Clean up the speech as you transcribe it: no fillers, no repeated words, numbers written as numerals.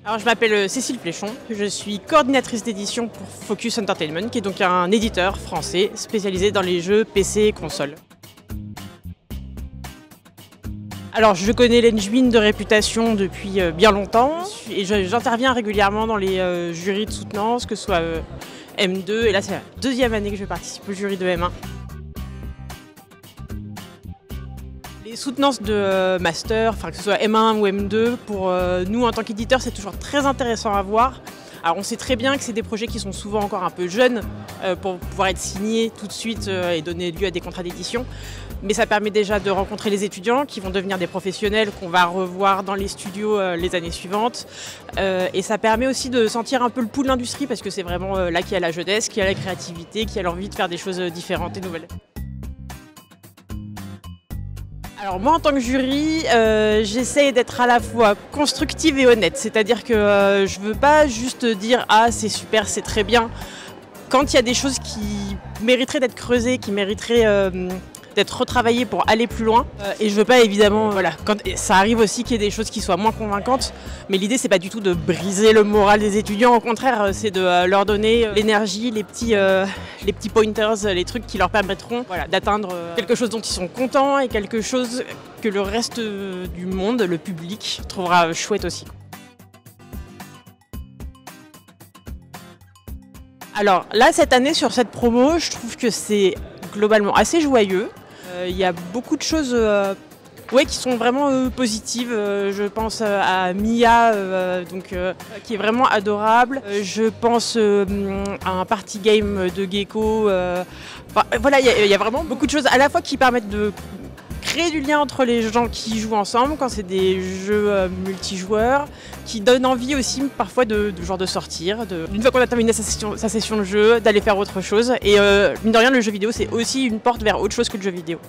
Alors, je m'appelle Cécile Pléchon, je suis coordinatrice d'édition pour Focus Entertainment, qui est donc un éditeur français spécialisé dans les jeux PC et consoles. Alors, je connais l'Engine de réputation depuis bien longtemps et j'interviens régulièrement dans les jurys de soutenance, que ce soit M2, et là c'est la deuxième année que je participe au jury de M1. Les soutenances de master, que ce soit M1 ou M2, pour nous en tant qu'éditeurs, c'est toujours très intéressant à voir. Alors on sait très bien que c'est des projets qui sont souvent encore un peu jeunes pour pouvoir être signés tout de suite et donner lieu à des contrats d'édition. Mais ça permet déjà de rencontrer les étudiants qui vont devenir des professionnels qu'on va revoir dans les studios les années suivantes. Et ça permet aussi de sentir un peu le pouls de l'industrie parce que c'est vraiment là qu'il y a la jeunesse, qu'il y a la créativité, qu'il y a l'envie de faire des choses différentes et nouvelles. Alors moi en tant que jury, j'essaye d'être à la fois constructive et honnête. C'est-à-dire que je ne veux pas juste dire « Ah c'est super, c'est très bien ». Quand il y a des choses qui mériteraient d'être creusées, qui mériteraient d'être retravaillées pour aller plus loin. Et je veux pas évidemment, ça arrive aussi qu'il y ait des choses qui soient moins convaincantes. Mais l'idée c'est pas du tout de briser le moral des étudiants. Au contraire, c'est de leur donner l'énergie, les petits pointers, les trucs qui leur permettront d'atteindre quelque chose dont ils sont contents et quelque chose que le reste du monde, le public, trouvera chouette aussi. Alors là, cette année, sur cette promo, je trouve que c'est globalement assez joyeux. Il y a beaucoup de choses qui sont vraiment positives. Je pense à Mia, qui est vraiment adorable. Je pense à un party game de Gecko. Il y a vraiment beaucoup de choses à la fois qui permettent de créer du lien entre les gens qui jouent ensemble quand c'est des jeux multijoueurs, qui donnent envie aussi parfois de sortir, une fois qu'on a terminé sa session de jeu, d'aller faire autre chose. Et mine de rien, le jeu vidéo c'est aussi une porte vers autre chose que le jeu vidéo.